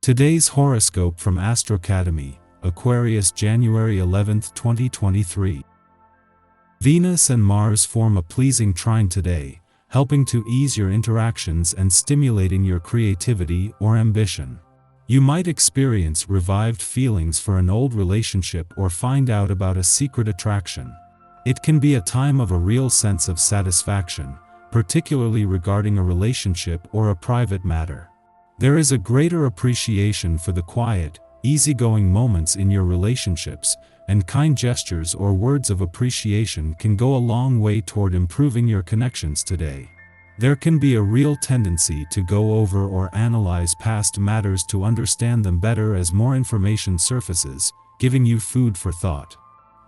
Today's horoscope from Astrocademy, Aquarius January 11, 2023. Venus and Mars form a pleasing trine today, helping to ease your interactions and stimulating your creativity or ambition. You might experience revived feelings for an old relationship or find out about a secret attraction. It can be a time of a real sense of satisfaction, particularly regarding a relationship or a private matter. There is a greater appreciation for the quiet, easygoing moments in your relationships, and kind gestures or words of appreciation can go a long way toward improving your connections today. There can be a real tendency to go over or analyze past matters to understand them better as more information surfaces, giving you food for thought.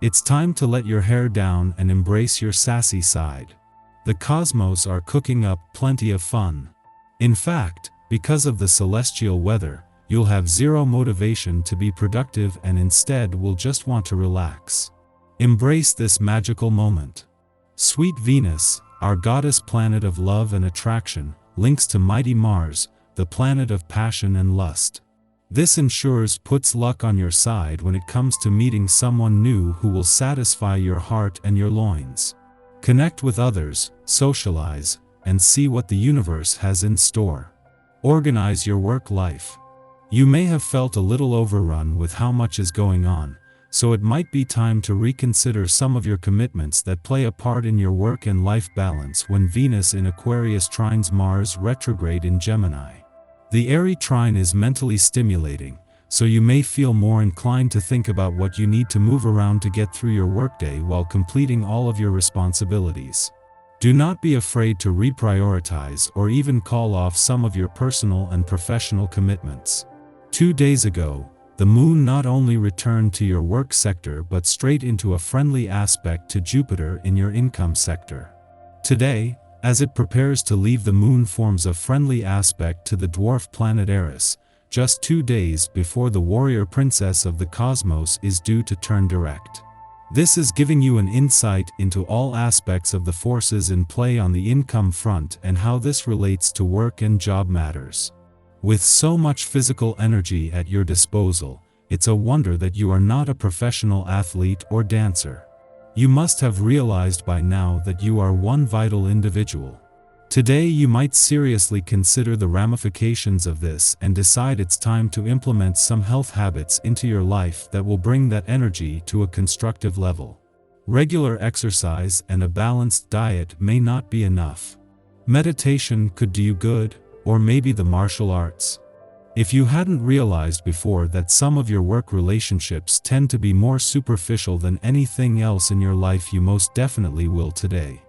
It's time to let your hair down and embrace your sassy side. The cosmos are cooking up plenty of fun. In fact, because of the celestial weather, you'll have zero motivation to be productive and instead will just want to relax. Embrace this magical moment. Sweet Venus, our goddess planet of love and attraction, links to mighty Mars, the planet of passion and lust. This ensures puts luck on your side when it comes to meeting someone new who will satisfy your heart and your loins. Connect with others, socialize, and see what the universe has in store. Organize your work life. You may have felt a little overrun with how much is going on, so it might be time to reconsider some of your commitments that play a part in your work and life balance when Venus in Aquarius trines Mars retrograde in Gemini. The airy trine is mentally stimulating, so you may feel more inclined to think about what you need to move around to get through your workday while completing all of your responsibilities. Do not be afraid to reprioritize or even call off some of your personal and professional commitments. 2 days ago, the moon not only returned to your work sector but straight into a friendly aspect to Jupiter in your income sector. Today, as it prepares to leave, the moon forms a friendly aspect to the dwarf planet Eris, just 2 days before the warrior princess of the cosmos is due to turn direct. This is giving you an insight into all aspects of the forces in play on the income front and how this relates to work and job matters. With so much physical energy at your disposal, it's a wonder that you are not a professional athlete or dancer. You must have realized by now that you are one vital individual. Today you might seriously consider the ramifications of this and decide it's time to implement some health habits into your life that will bring that energy to a constructive level. Regular exercise and a balanced diet may not be enough. Meditation could do you good, or maybe the martial arts. If you hadn't realized before that some of your work relationships tend to be more superficial than anything else in your life, you most definitely will today.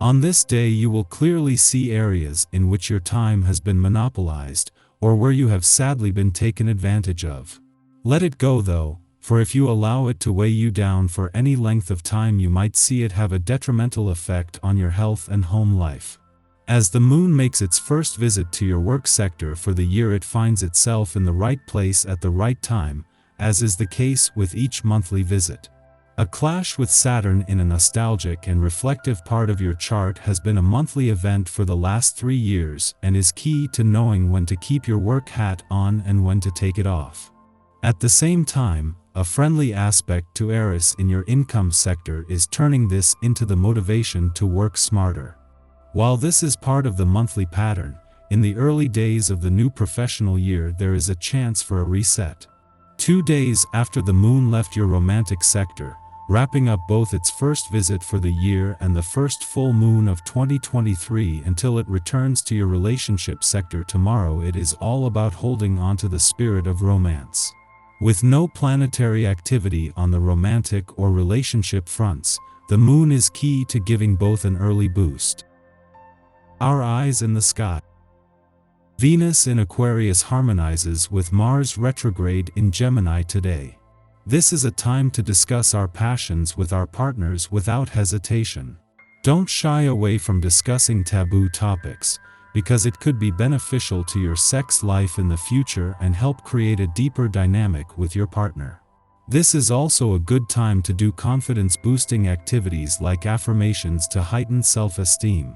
On this day you will clearly see areas in which your time has been monopolized, or where you have sadly been taken advantage of. Let it go though, for if you allow it to weigh you down for any length of time, you might see it have a detrimental effect on your health and home life. As the moon makes its first visit to your work sector for the year, it finds itself in the right place at the right time, as is the case with each monthly visit. A clash with Saturn in a nostalgic and reflective part of your chart has been a monthly event for the last 3 years and is key to knowing when to keep your work hat on and when to take it off. At the same time, a friendly aspect to Eris in your income sector is turning this into the motivation to work smarter. While this is part of the monthly pattern, in the early days of the new professional year there is a chance for a reset. 2 days after the moon left your romantic sector, wrapping up both its first visit for the year and the first full moon of 2023 until it returns to your relationship sector tomorrow, it is all about holding onto the spirit of romance. With no planetary activity on the romantic or relationship fronts, the moon is key to giving both an early boost. Our eyes in the sky. Venus in Aquarius harmonizes with Mars retrograde in Gemini today. This is a time to discuss our passions with our partners without hesitation. Don't shy away from discussing taboo topics, because it could be beneficial to your sex life in the future and help create a deeper dynamic with your partner. This is also a good time to do confidence-boosting activities like affirmations to heighten self-esteem.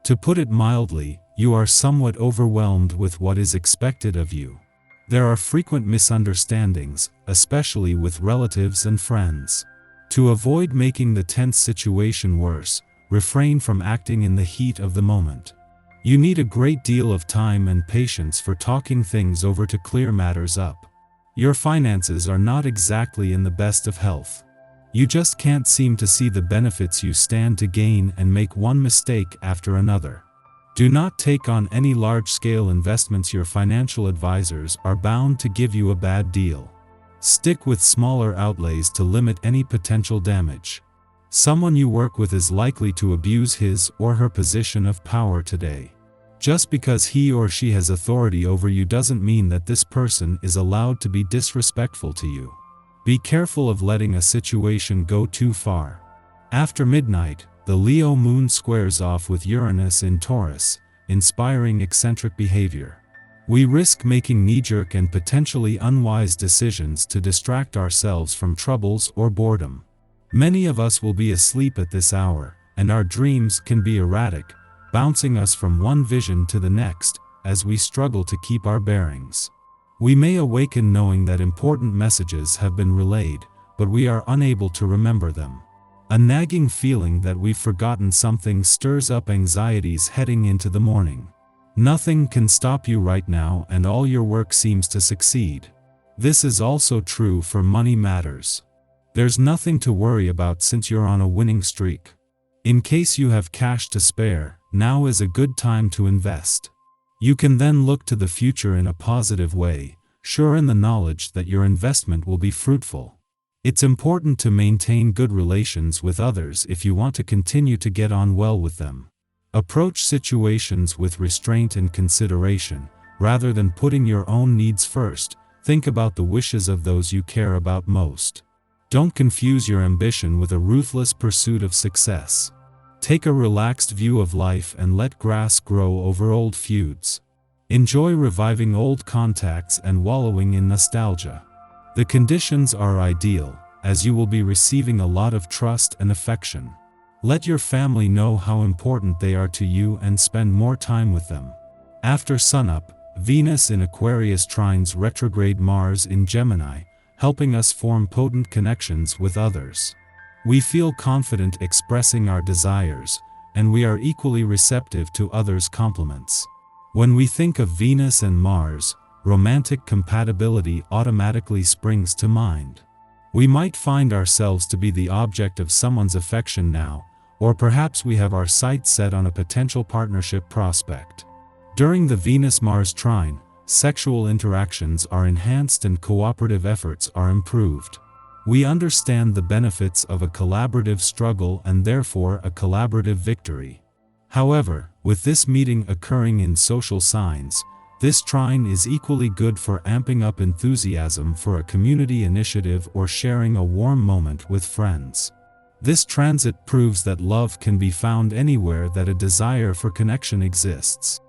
To put it mildly, you are somewhat overwhelmed with what is expected of you. There are frequent misunderstandings, especially with relatives and friends. To avoid making the tense situation worse, refrain from acting in the heat of the moment. You need a great deal of time and patience for talking things over to clear matters up. Your finances are not exactly in the best of health. You just can't seem to see the benefits you stand to gain and make one mistake after another. Do not take on any large-scale investments. Your financial advisors are bound to give you a bad deal. Stick with smaller outlays to limit any potential damage. Someone you work with is likely to abuse his or her position of power today. Just because he or she has authority over you doesn't mean that this person is allowed to be disrespectful to you. Be careful of letting a situation go too far. After midnight, the Leo moon squares off with Uranus in Taurus, inspiring eccentric behavior. We risk making knee-jerk and potentially unwise decisions to distract ourselves from troubles or boredom. Many of us will be asleep at this hour, and our dreams can be erratic, bouncing us from one vision to the next, as we struggle to keep our bearings. We may awaken knowing that important messages have been relayed, but we are unable to remember them. A nagging feeling that we've forgotten something stirs up anxieties heading into the morning. Nothing can stop you right now, and all your work seems to succeed. This is also true for money matters. There's nothing to worry about since you're on a winning streak. In case you have cash to spare, now is a good time to invest. You can then look to the future in a positive way, sure in the knowledge that your investment will be fruitful. It's important to maintain good relations with others if you want to continue to get on well with them. Approach situations with restraint and consideration, rather than putting your own needs first. Think about the wishes of those you care about most. Don't confuse your ambition with a ruthless pursuit of success. Take a relaxed view of life and let grass grow over old feuds. Enjoy reviving old contacts and wallowing in nostalgia. The conditions are ideal, as you will be receiving a lot of trust and affection. Let your family know how important they are to you and spend more time with them. After sunup, Venus in Aquarius trines retrograde Mars in Gemini, helping us form potent connections with others. We feel confident expressing our desires, and we are equally receptive to others' compliments. When we think of Venus and Mars, romantic compatibility automatically springs to mind. We might find ourselves to be the object of someone's affection now, or perhaps we have our sights set on a potential partnership prospect. During the Venus-Mars trine, sexual interactions are enhanced and cooperative efforts are improved. We understand the benefits of a collaborative struggle and therefore a collaborative victory. However, with this meeting occurring in social signs, this trine is equally good for amping up enthusiasm for a community initiative or sharing a warm moment with friends. This transit proves that love can be found anywhere that a desire for connection exists.